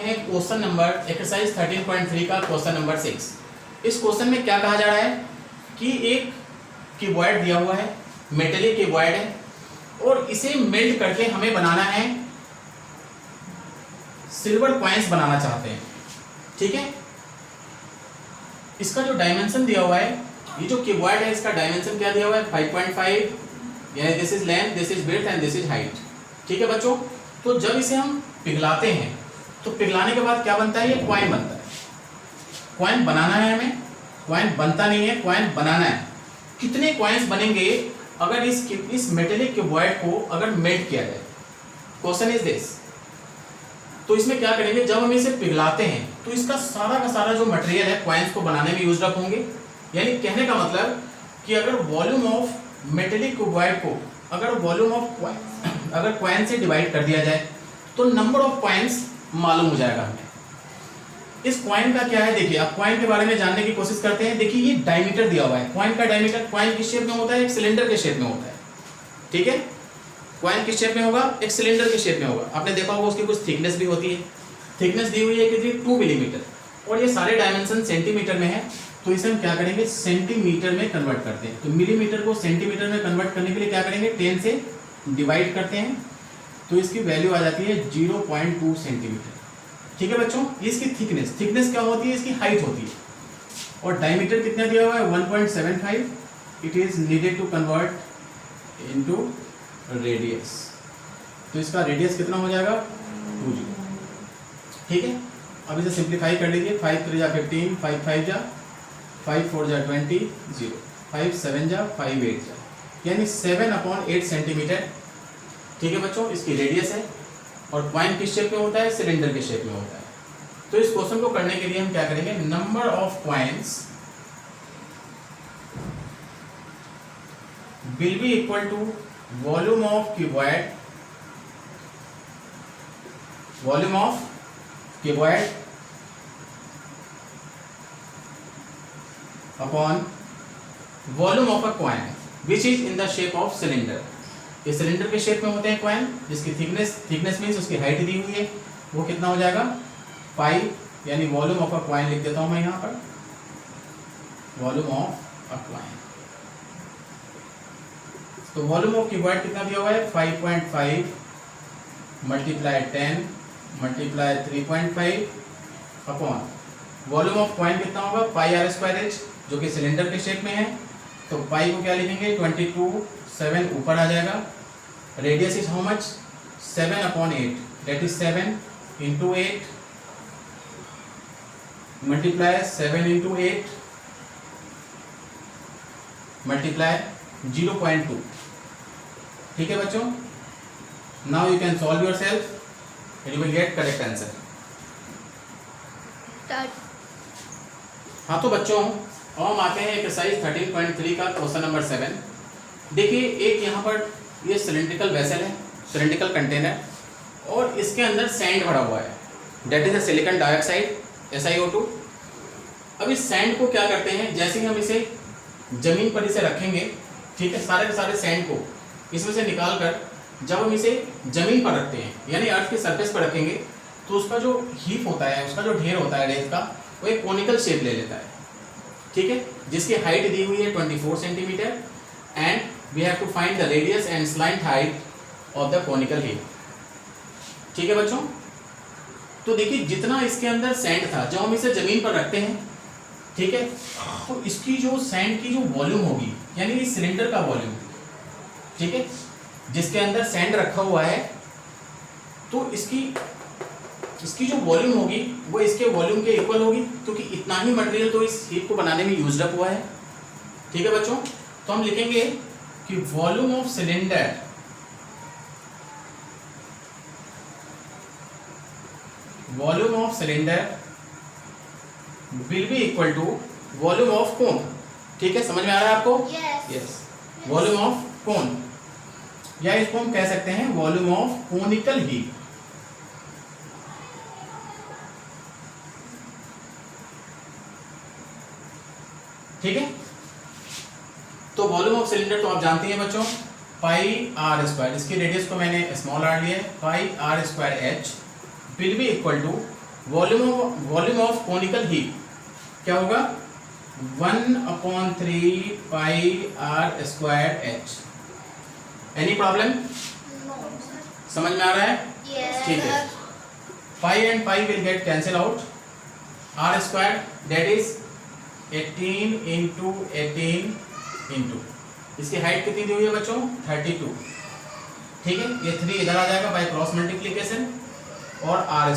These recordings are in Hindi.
हैं क्वेश्चन नंबर एक्सरसाइज 13.3 का क्वेश्चन नंबर 6। इस क्वेश्चन में क्या कहा जा रहा है कि एक क्यूबॉइड दिया हुआ है, मेटलिक क्यूबॉइड है, और इसे मेल्ट करके हमें बनाना है, सिल्वर कॉइन्स बनाना चाहते हैं। ठीक है, इसका जो डायमेंशन दिया हुआ है, ये जो क्यूबॉइड है इसका डायमेंशन क्या दिया हुआ है 5.5, यानी this is length, this is width and this is height. ठीक है बच्चों, तो जब इसे हम पिघलाते हैं तो पिघलाने के बाद क्या बनता है, ये कॉइन बनता है। कॉइन बनाना है हमें, कॉइन बनता नहीं है, कॉइन बनाना है। कितने कॉइन्स बनेंगे अगर इस मेटेलिक क्यूबॉइड को अगर मेल्ट किया जाए? Question is this. तो इसमें क्या करेंगे, जब हम इसे पिघलाते हैं तो इसका सारा का सारा जो मटेरियल है कॉइन्स को बनाने में यूज अप होंगे। यानी कहने का मतलब कि अगर वॉल्यूम ऑफ मेटेलिक क्यूबॉइड को अगर वॉल्यूम ऑफ कॉइन अगर कॉइन से डिवाइड कर दिया जाए तो नंबर ऑफ कॉइन्स मालूम हो जाएगा हमें। इस कॉइन का क्या है, देखिए आप कॉइन के बारे में जानने की कोशिश करते हैं। देखिए ये डायमीटर दिया हुआ है, कॉइन का डायमीटर कॉइन किस शेप में होता है, एक सिलेंडर के शेप में होता है। ठीक है, कॉइन किस शेप में होगा, एक सिलेंडर के शेप में होगा। आपने देखा होगा उसकी कुछ थिकनेस भी होती है। थिकनेस दी हुई है कितनी, 2 मिलीमीटर, और ये सारे डायमेंशन सेंटीमीटर में है। तो इसे हम क्या करेंगे, सेंटीमीटर में कन्वर्ट करते हैं। तो मिलीमीटर को सेंटीमीटर में कन्वर्ट करने के लिए क्या करेंगे, 10 से डिवाइड करते हैं, तो इसकी वैल्यू आ जाती है 0.2 सेंटीमीटर। ठीक है बच्चों, इसकी थिकनेस क्या होती है, इसकी हाइट होती है। और डायमीटर कितना दिया हुआ है 1.75। It is needed to convert into radius. तो इसका रेडियस कितना हो जाएगा 20। ठीक है, अब इसे सिंप्लीफाई कर लीजिए। 5 3 जा 15, 5 5 जा 5 4 जा 20, 0 5 7 जा 5 8 जा, यानी 7/8 सेंटीमीटर। ठीक है बच्चों, इसकी रेडियस है। और कॉइन किस शेप में होता है, सिलेंडर के शेप में होता है। तो इस क्वेश्चन को करने के लिए हम क्या करेंगे, number of coins will be equal to volume of cuboid upon volume of a coin which is in the shape of cylinder. ये सिलेंडर के शेप में होते हैं कॉइन, जिसकी थिकनेस मीन्स उसकी हाइट दी हुई है, वो कितना हो जाएगा 5, यानी वॉल्यूम ऑफ अ कॉइन लिख देता हूं मैं यहां पर, वॉल्यूम ऑफ अ कॉइन। तो वॉल्यूम ऑफ क्यूबॉइड कितना दिया हुआ है 5.5 multiply 10 multiply 3.5 upon volume of coin कितना होगा πr²h, जो कि सिलेंडर के शेप में है। तो पाई को क्या लिखेंगे 22, 7 ऊपर आ जाएगा। Radius is how much 7/8, that is 7 into 8 multiply 7 into 8 multiply 0.2। ठीक है बच्चों, now you can solve your self and you will get correct answer. हाँ तो बच्चों, अब हम आते हैं एक्सरसाइज 13.3 का क्वेश्चन नंबर 7। देखिए एक यहाँ पर ये सिलेंड्रिकल वेसल है, सिलेंड्रिकल कंटेनर, और इसके अंदर सैंड भरा हुआ है, that is a silicon dioxide SiO2। अब इस सैंड को क्या करते हैं, जैसे ही हम इसे जमीन पर इसे रखेंगे, ठीक है, सारे के सारे सैंड को इसमें से निकाल कर जब हम इसे जमीन पर रखते हैं, यानी अर्थ की सरफेस पर रखेंगे, तो उसका जो हीप होता है, उसका जो ढेर होता है रेत का, वो एक कोनिकल शेप ले लेता है। ठीक है, जिसकी हाइट दी हुई है 24 centimetre, and we have to find the radius and slant height of the conical heap. ठीक है बच्चों, तो देखिए जितना इसके अंदर सैंड था, जब हम इसे जमीन पर रखते हैं, ठीक है, तो इसकी जो सैंड की जो वॉल्यूम होगी, यानी इस सिलेंडर का वॉल्यूम, ठीक है, जिसके अंदर सैंड रखा हुआ है, तो इसकी जो वॉल्यूम होगी वो इसके वॉल्यूम के इक्वल होगी, क्योंकि इतना ही मटेरियल तो इस हीप को बनाने में यूज अप हुआ है। ठीक है बच्चों, तो हम लिखेंगे कि volume of cylinder will be equal to volume of cone. ठीक है, समझ में आ रहा है आपको? यस, वॉल्यूम ऑफ कोन, या इसको हम कह सकते हैं वॉल्यूम ऑफ कोनिकल हीप। ठीक है, तो वॉल्यूम ऑफ सिलेंडर तो आप जानते हैं बच्चों, πr², इसकी रेडियस को मैंने स्मॉल r लिया है, πr²h will be equal to volume of conical heap क्या होगा 1/3 pi r square H. Any problem? समझ में आ रहा है? ठीक है। Pi and pi will get cancel out, r square that is 18 into 18 into इसकी हाइट कितनी दी हुई है बच्चों 32। ठीक है, ये 3 इधर आ जाएगा बाय क्रॉस मल्टीप्लिकेशन और आर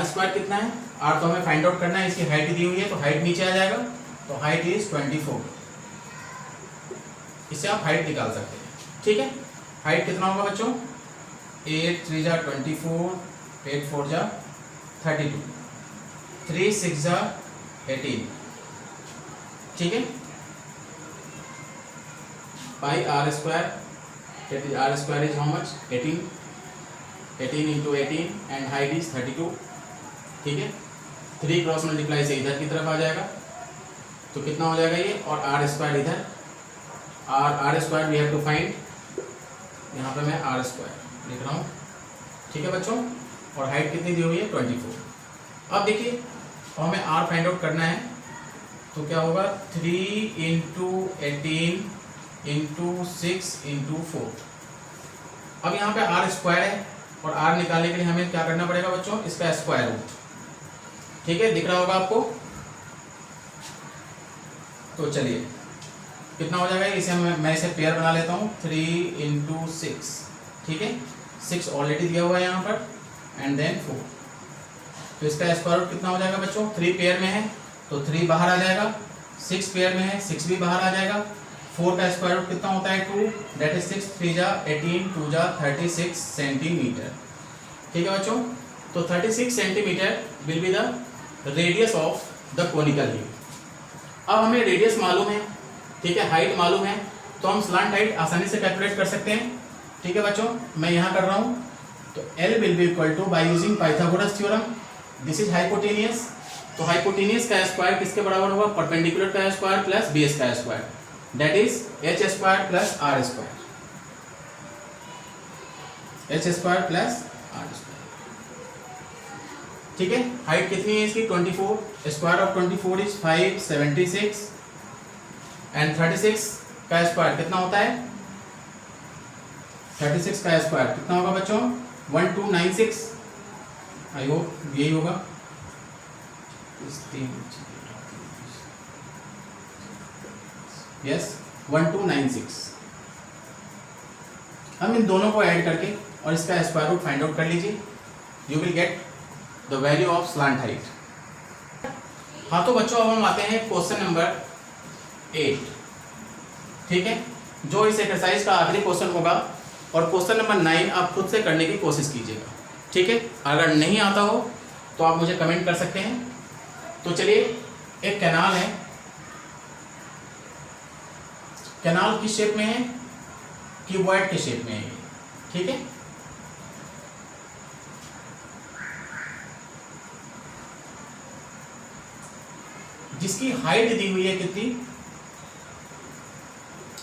स्क्वायर कितना है, आर तो हमें फाइंड आउट करना है, इसकी हाइट दी हुई है तो हाइट नीचे आ जाएगा, तो हाइट इज 24। इससे आप हाइट निकाल सकते हैं। ठीक है, हाइट कितना होगा बच्चों 8 3 जा 24, 8 4 जा 32, 3 6 जा 18। ठीक है, pi r square that is r square is how much 18 into 18 and height is 32। ठीक है, 3 क्रॉस मल्टीप्लाई से इधर की तरफ आ जाएगा तो कितना हो जाएगा ये, और आर स्क्वायर इधर, r square we have to find, यहाँ पे मैं आर स्क्वायर लिख रहा हूँ। ठीक है बच्चों, और हाइट कितनी दी हुई है 24। अब देखिए हमें आर फाइंड आउट करना है तो क्या होगा 3 इंटू 18 इंटू 6 इंटू 4। अब यहाँ पे आर स्क्वायर है और आर निकालने के लिए हमें क्या करना पड़ेगा बच्चों, इसका स्क्वायर रूट। ठीक है, दिख रहा होगा आपको। तो चलिए कितना हो जाएगा इसे मैं इसे पेयर बना लेता हूँ 3 इंटू 6। ठीक है, 6 ऑलरेडी दिया हुआ है यहाँ पर एंड देन 4, तो इसका स्क्वायर रूट कितना हो जाएगा बच्चों, 3 पेयर में है तो 3 बाहर आ जाएगा, 6 पेयर में है 6 भी बाहर आ जाएगा, 4 का स्क्वायर रूट कितना होता है 2, दैट इज 6 3 जा 18 2 जा 36 सेंटीमीटर। ठीक है बच्चों, तो 36 centimetre will be the radius of the conical heap. अब हमें रेडियस मालूम है, ठीक है, हाइट मालूम है, तो हम स्लांट हाइट आसानी से कैलकुलेट कर सकते हैं। ठीक है बच्चों, मैं यहाँ कर रहा हूँ, तो L will be equal to by using Pythagoras theorem, this is hypotenuse, तो हाइपोटेनियस का स्क्वायर किसके बराबर होगा, परपेंडिकुलर का स्क्वायर प्लस बेस का square, that is h square plus r square, h square plus r square। ठीक है, हाइट कितनी है इसकी 24, स्क्वायर ऑफ 24 इज 576 एंड 36 का स्क्वायर कितना होता है, 36 का स्क्वायर कितना होगा बच्चों 1296। आई होप यही होगा। यस 1296। हम इन दोनों को ऐड करके और इसका स्क्वायर रूट फाइंड आउट कर लीजिए, you will get the value of slant height. हाँ तो बच्चों अब हम आते हैं क्वेश्चन नंबर 8। ठीक है, जो इस एक्सरसाइज का आखिरी क्वेश्चन होगा, और क्वेश्चन नंबर 9 आप खुद से करने की कोशिश कीजिएगा। ठीक है, अगर नहीं आता हो तो आप मुझे कमेंट कर सकते हैं। तो चलिए, एक कैनाल है, कैनाल किस शेप में है, क्यूबॉइड के शेप में है। ठीक है, जिसकी हाइट दी हुई है कितनी,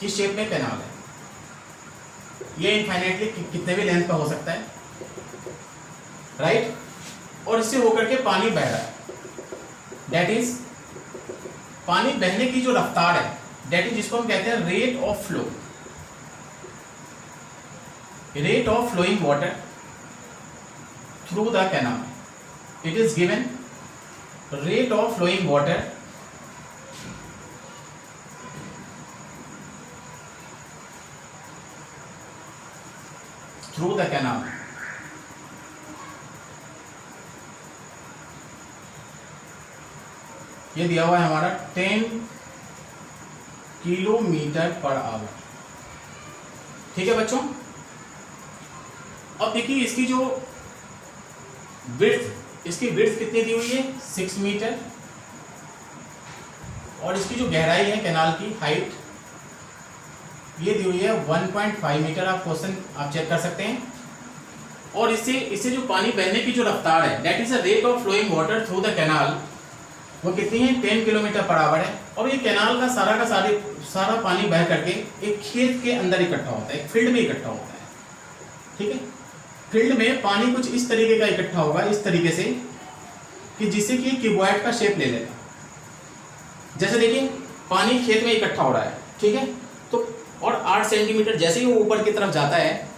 इस शेप में कैनाल है, ये इनफाइनाइटली कितने भी लेंथ का हो सकता है, राइट, और इससे होकर के पानी बह रहा है, दैट इज पानी बहने की जो रफ्तार है, दैट इज जिसको हम कहते हैं rate of flow, rate of flowing water through the canal. It is given rate of flowing water through the canal. ये दिया हुआ है हमारा 10 किलोमीटर पर आवर। ठीक है बच्चों, अब देखिए इसकी जो विड्थ, इसकी विड्थ कितनी दी हुई है 6 मीटर, और इसकी जो गहराई है कैनाल की हाइट ये दी हुई है 1.5 मीटर। आप क्वेश्चन आप चेक कर सकते हैं। और इससे जो पानी बहने की जो रफ्तार है, that is a rate of flowing water through the canal, वो कितनी है 10 किलोमीटर पर आवर है। और ये कैनाल का सारा पानी बह करके एक खेत के अंदर इकट्ठा होता है, एक फील्ड में इकट्ठा होता है। ठीक है, फील्ड में पानी कुछ इस तरीके का इकट्ठा होगा, इस तरीके से कि जिससे कि क्यूबॉइड का शेप ले लेगा। जैसे देखिए पानी खेत में इकट्ठा हो रहा है, ठीक है, तो और 8 सेंटीमीटर जैसे ही वो ऊपर की तरफ जाता है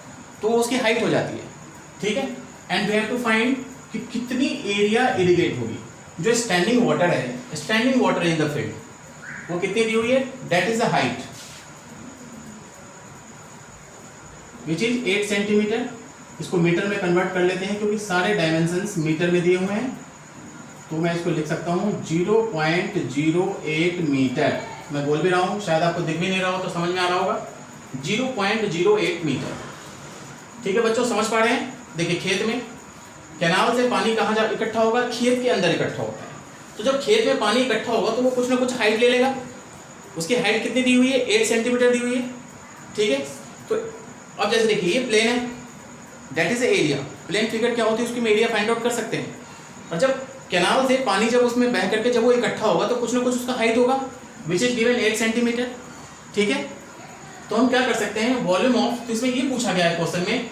तो उसकी हाइट हो जाती है, ठीक है। And we have to find कि कितनी एरिया इरिगेट होगी। जो स्टैंडिंग वाटर है, standing water in the field, वो कितनी दी हुई है, that is the height which is 8 centimetre. इसको मीटर में कन्वर्ट कर लेते हैं क्योंकि सारे डायमेंशंस मीटर में दिए हुए हैं, तो मैं इसको लिख सकता हूँ 0.08 मीटर। मैं बोल भी रहा हूँ, शायद आपको दिख भी नहीं रहा हो तो समझ में आ रहा होगा, 0.08 मीटर। ठीक है बच्चों, समझ पा रहे हैं। देखिए खेत में कैनाल से पानी कहाँ जा इकट्ठा होगा, खेत के अंदर इकट्ठा होता है। तो जब खेत में पानी इकट्ठा होगा तो वो कुछ ना कुछ हाइट ले लेगा। उसकी हाइट कितनी दी हुई है, 8 सेंटीमीटर दी हुई है, ठीक है। तो अब जैसे देखिए ये प्लेन है, that is area. Plane figure क्या होती है, उसकी हम एरिया फाइंड आउट कर सकते हैं। और जब कैनाल से पानी जब उसमें बह करके जब वो इकट्ठा होगा तो कुछ ना कुछ उसका हाइट होगा, विच इज गिवन 8 सेंटीमीटर, ठीक है। तो हम क्या कर सकते हैं, वॉल्यूम ऑफ, तो इसमें ये पूछा गया है क्वेश्चन में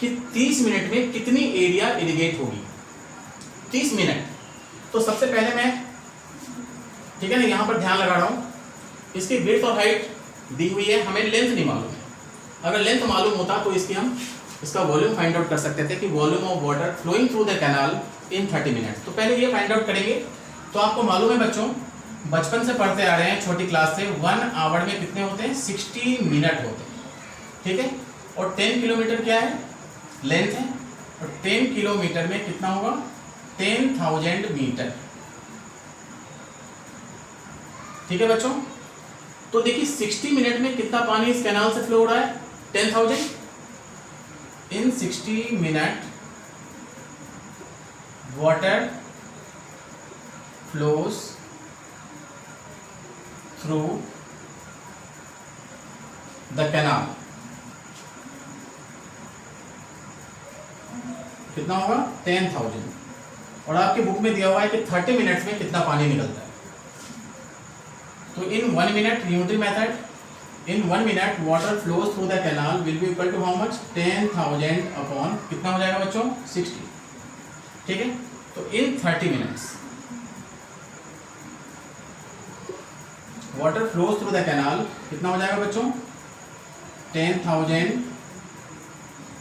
कि 30 मिनट में कितनी एरिया इरिगेट होगी, 30 मिनट। तो सबसे पहले मैं, ठीक है ना, यहाँ पर ध्यान लगा रहा हूँ, इसकी विड्थ और हाइट दी हुई है, हमें लेंथ नहीं मालूम है। अगर लेंथ मालूम होता तो इसका वॉल्यूम फाइंड आउट कर सकते थे कि volume of water flowing through the canal in 30 minutes. तो पहले ये फाइंड आउट करेंगे। तो आपको मालूम है बच्चों, बचपन से पढ़ते आ रहे हैं छोटी क्लास से, 1 आवर में कितने होते हैं, 60 मिनट होते हैं, ठीक है। और 10 किलोमीटर क्या है, लेंथ है, और 10 किलोमीटर में कितना होगा, 10,000 मीटर, ठीक है बच्चों। तो देखिए 60 मिनट में कितना पानी इस कैनाल से फ्लो हो रहा है, 10,000 इन 60 minute water flows through the canal, कितना होगा, 10,000। और आपके बुक में दिया हुआ है कि 30 मिनट्स में कितना पानी निकलता है। तो इन 1 minute, Newton method, in 1 minute water flows through the canal will be equal to how much, 10,000 upon कितना हो जाएगा बच्चों, 60, ठीक है। तो in 30 minutes water flows through the canal कितना हो जाएगा बच्चों, 10,000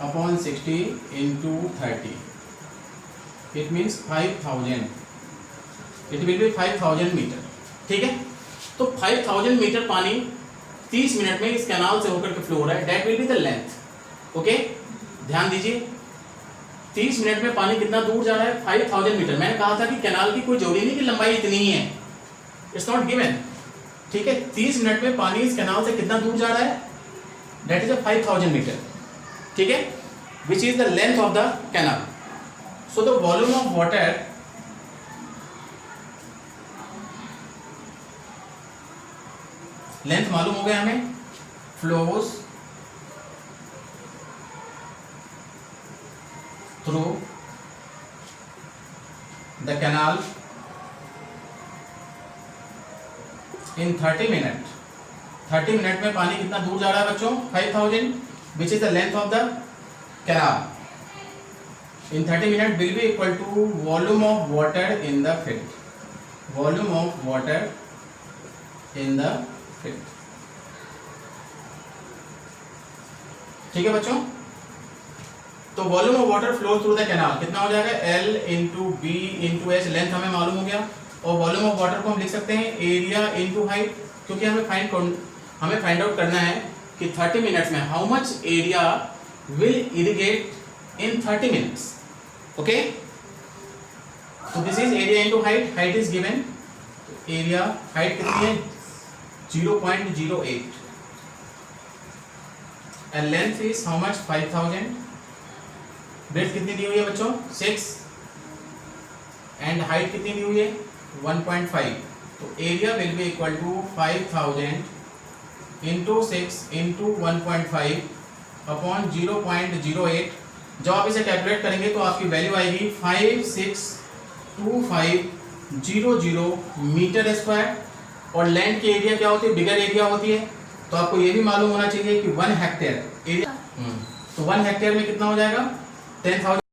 upon 60 into 30, it means 5,000, it will be 5,000 metre, ठीक है। तो 5,000 मीटर पानी 30 मिनट में इस कैनाल से होकर के फ्लो हो रहा है, that will be the length, okay. ध्यान दीजिए 30 मिनट में पानी कितना दूर जा रहा है, 5,000 मीटर। मैंने कहा था कि कैनाल की कोई जरूरी नहीं कि लंबाई इतनी ही है, इट्स नॉट गिवन, ठीक है। 30 मिनट में पानी इस कैनाल से कितना दूर जा रहा है, डेट इज 5,000 मीटर, ठीक है, which is the length of the canal. So the volume of water, length मालूम हो गया हमें, flows through the canal in 30 minute. 30 minute में पानी कितना दूर जा रहा है बच्चों, 5,000, which is the length of the canal in 30 minute will be equal to volume of water in the field, volume of water in the field, ठीक है बच्चों। तो volume of water flow through the canal कितना हो जाएगा, L into B into H, length हमें मालूम हो गया। और वॉल्यूम ऑफ वाटर को हम लिख सकते हैं एरिया इंटू हाइट, क्योंकि हमें फाइंड आउट करना है कि 30 मिनट्स में how much area will irrigate in 30 minutes, okay. तो this is area into height, height is given, area, height कितनी है, 0.08, and length is how much, 5,000, breadth कितनी दी हुई है बच्चों, 6, and height कितनी दी हुई है, 1.5। तो area will be equal to 5,000 into 6 into 1.5 upon 0.08। जब आप इसे कैलकुलेट करेंगे तो आपकी वैल्यू आएगी 562500 मीटर स्क्वायर। और लैंड की एरिया क्या होती है, बिगर एरिया होती है। तो आपको ये भी मालूम होना चाहिए कि 1 हेक्टेयर एरिया, तो 1 हेक्टेयर में कितना हो जाएगा, 10,000